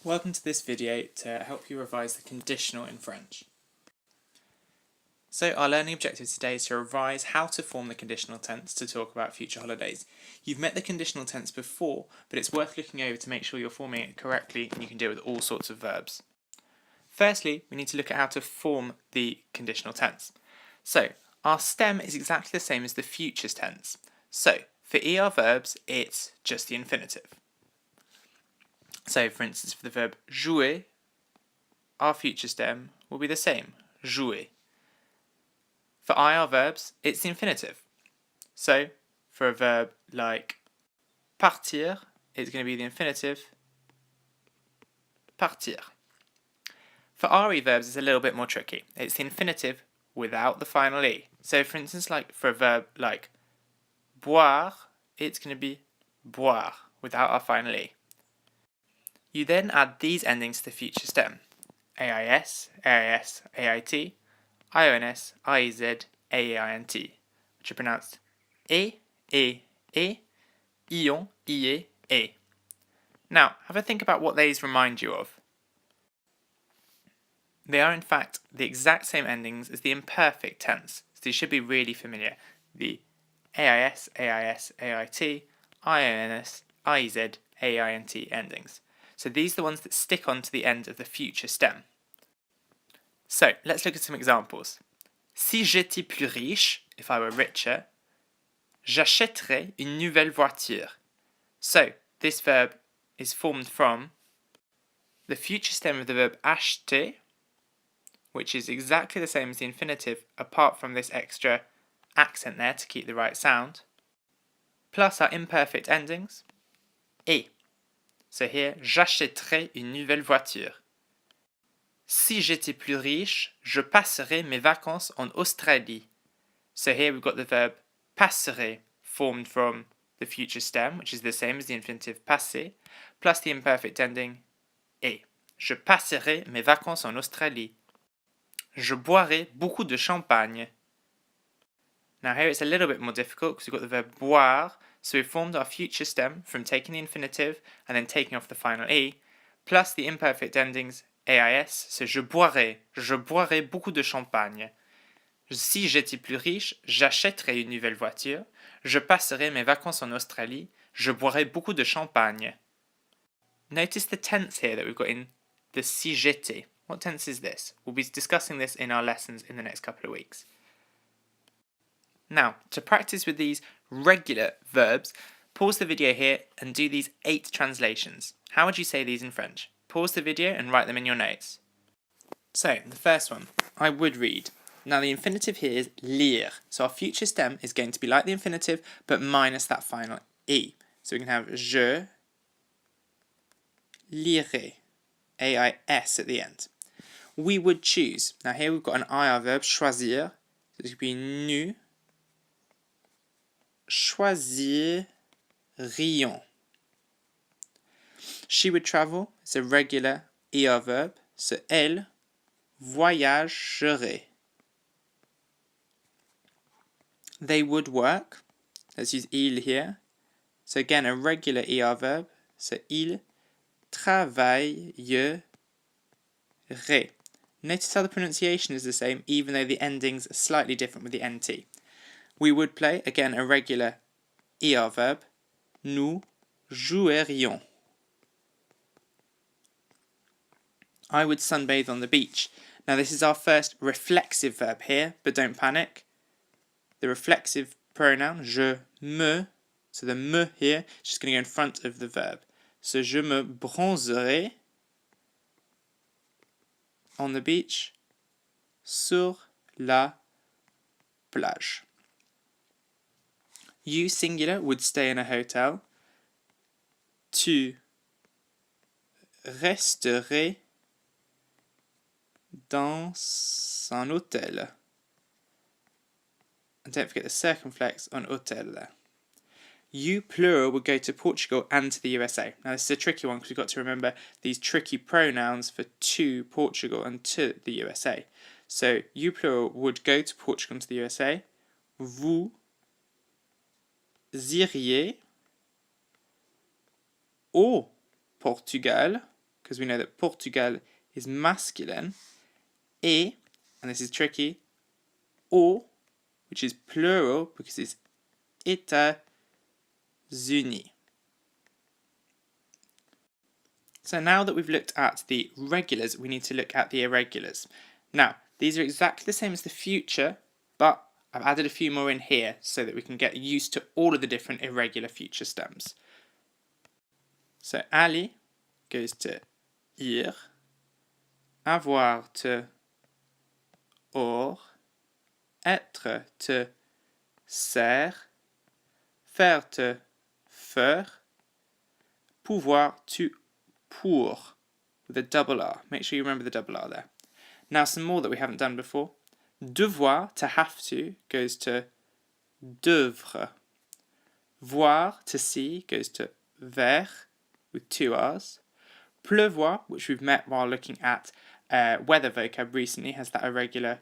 Welcome to this video to help you revise the conditional in French. So our learning objective today is to revise how to form the conditional tense to talk about future holidays. You've met the conditional tense before, but it's worth looking over to make sure you're forming it correctly and you can deal with all sorts of verbs. Firstly, we need to look at how to form the conditional tense. So our stem is exactly the same as the future tense. So for ER verbs, it's just the infinitive. So, for instance, for the verb jouer, our future stem will be the same, jouer. For IR verbs, it's the infinitive. So, for a verb like partir, it's going to be the infinitive, partir. For RE verbs, it's a little bit more tricky. It's the infinitive without the final E. So, for instance, like for a verb like boire, it's going to be boire without our final E. You then add these endings to the future stem. AIS, AIS, AIT, IONS, IEZ, AEINT, which are pronounced E, Ion, IE, E. Now, have a think about what these remind you of. They are in fact the exact same endings as the imperfect tense, so these should be really familiar. The AIS, AIS, AIT, IONS, IEZ, AEINT endings. So these are the ones that stick on to the end of the future stem. So let's look at some examples. Si j'étais plus riche, if I were richer, j'achèterais une nouvelle voiture. So this verb is formed from the future stem of the verb acheter, which is exactly the same as the infinitive apart from this extra accent there to keep the right sound, plus our imperfect endings, et. So here, j'achèterais une nouvelle voiture. Si j'étais plus riche, je passerais mes vacances en Australie. So here we've got the verb passerai formed from the future stem, which is the same as the infinitive passer, plus the imperfect ending et. Je passerai mes vacances en Australie. Je boirai beaucoup de champagne. Now here it's a little bit more difficult because we've got the verb boire, so we've formed our future stem from taking the infinitive and then taking off the final E, plus the imperfect endings AIS, so je boirai beaucoup de champagne. Si j'étais plus riche, j'achèterais une nouvelle voiture, je passerai mes vacances en Australie, je boirai beaucoup de champagne. Notice the tense here that we've got in the si j'étais. What tense is this? We'll be discussing this in our lessons in the next couple of weeks. Now, to practice with these regular verbs, pause the video here and do these 8 translations. How would you say these in French? Pause the video and write them in your notes. So, the first one, I would read. Now, the infinitive here is lire. So, our future stem is going to be like the infinitive, but minus that final E. So, we can have je lirai, AIS at the end. We would choose. Now, here we've got an IR verb, choisir. So, it could be nous choisirions. She would travel. It's a regular ER verb. So elle voyagerait. They would work. Let's use il here. So again, a regular ER verb. So il travaillerait. Notice how the pronunciation is the same, even though the endings are slightly different with the NT. We would play, again, a regular ER verb. Nous jouerions. I would sunbathe on the beach. Now, this is our first reflexive verb here, but don't panic. The reflexive pronoun, je me, so the me here is just going to go in front of the verb. So, je me bronzerai on the beach, sur la plage. You, singular, would stay in a hotel. Tu resterais dans un hôtel. And don't forget the circumflex on hôtel there. You, plural, would go to Portugal and to the USA. Now, this is a tricky one because we've got to remember these tricky pronouns for to Portugal and to the USA. So, you, plural, would go to Portugal and to the USA. Vous iriez au Portugal because we know that Portugal is masculine, et, and this is tricky, au, which is plural because it's États-Unis. So now that we've looked at the regulars, we need to look at the irregulars. Now, these are exactly the same as the future, but I've added a few more in here so that we can get used to all of the different irregular future stems. So aller goes to ir, avoir to or, être to ser, faire to faire, pouvoir to pour, with a double R. Make sure you remember the double R there. Now some more that we haven't done before. Devoir, to have to, goes to devre. Voir, to see, goes to ver, with two R's. Pleuvoir, which we've met while looking at weather vocab recently, has that irregular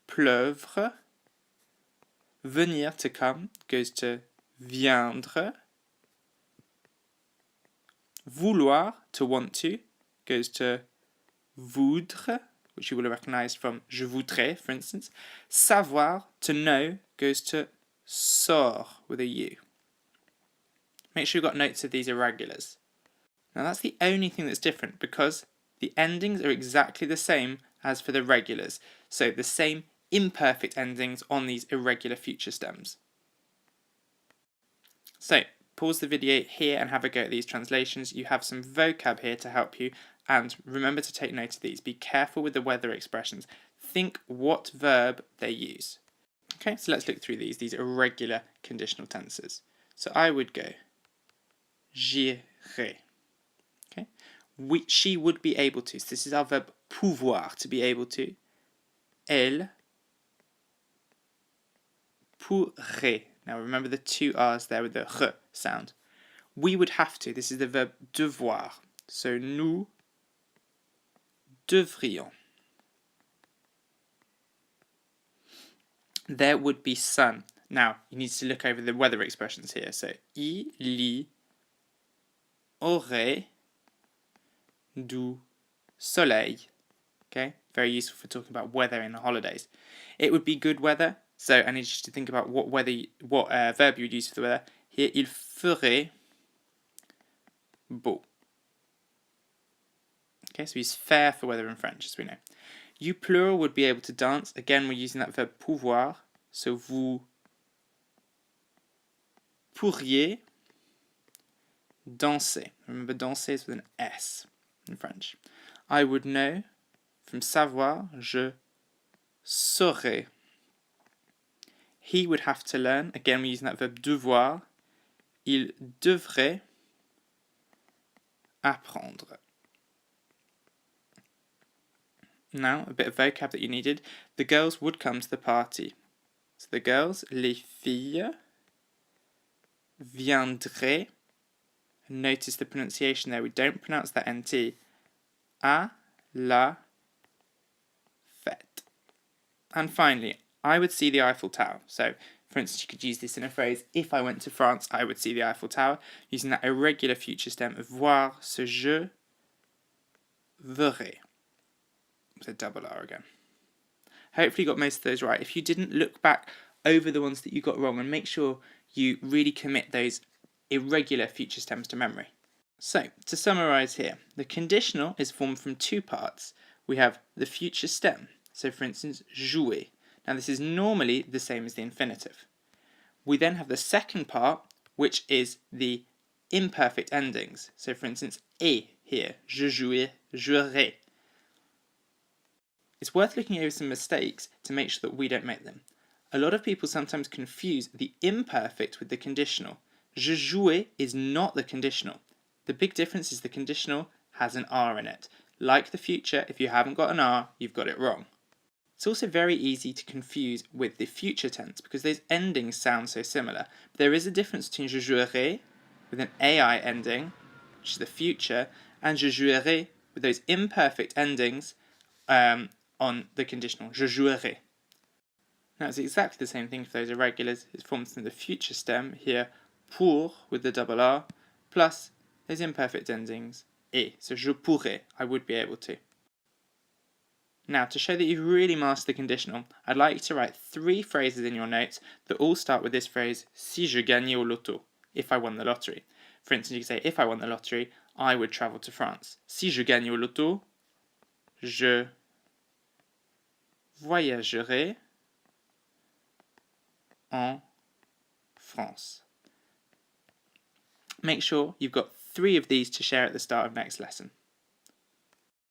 pleuvre. Venir, to come, goes to viendre. Vouloir, to want to, goes to voudre, which you will have recognised from je voudrais, for instance. Savoir, to know, goes to sort, with a U. Make sure you've got notes of these irregulars. Now that's the only thing that's different because the endings are exactly the same as for the regulars. So the same imperfect endings on these irregular future stems. So pause the video here and have a go at these translations. You have some vocab here to help you, and remember to take note of these. Be careful with the weather expressions. Think what verb they use. Okay, so let's look through these irregular conditional tenses. So I would go j'irai. Okay, she would be able to. So this is our verb pouvoir, to be able to. Elle pourrait. Now remember the two R's there with the R sound. We would have to. This is the verb devoir. So nous devrions. There would be sun. Now you need to look over the weather expressions here. So il y aurait du soleil. Okay, very useful for talking about weather in the holidays. It would be good weather. So I need you to think about what verb you would use for the weather. Here, il ferait beau. Okay, so he's fair for weather in French, as we know. You plural would be able to dance. Again, we're using that verb pouvoir. So vous pourriez danser. Remember, danser is with an S in French. I would know. From savoir, je saurais. He would have to learn. Again, we're using that verb devoir. Il devrait apprendre. Now, a bit of vocab that you needed. The girls would come to the party. So the girls, les filles, viendraient. Notice the pronunciation there. We don't pronounce that NT. À la fête. And finally, I would see the Eiffel Tower. So, for instance, you could use this in a phrase, if I went to France, I would see the Eiffel Tower, using that irregular future stem of voir, so je verrai. With a double R again. Hopefully you got most of those right. If you didn't, look back over the ones that you got wrong and make sure you really commit those irregular future stems to memory. So, to summarise here, the conditional is formed from two parts. We have the future stem. So, for instance, jouer. Now, this is normally the same as the infinitive. We then have the second part, which is the imperfect endings. So, for instance, et here, je jouerai. It's worth looking over some mistakes to make sure that we don't make them. A lot of people sometimes confuse the imperfect with the conditional. Je jouais is not the conditional. The big difference is the conditional has an R in it. Like the future, if you haven't got an R, you've got it wrong. It's also very easy to confuse with the future tense because those endings sound so similar. But there is a difference between je jouerai with an AI ending, which is the future, and je jouerai with those imperfect endings on the conditional, je jouerai. Now it's exactly the same thing for those irregulars. It's formed from the future stem here, pour with the double R, plus those imperfect endings, et. So je pourrais, I would be able to. Now, to show that you've really mastered the conditional, I'd like you to write 3 phrases in your notes that all start with this phrase, si je gagnais au loto, if I won the lottery. For instance, you can say, if I won the lottery, I would travel to France. Si je gagnais au loto, je voyagerai en France. Make sure you've got 3 of these to share at the start of next lesson.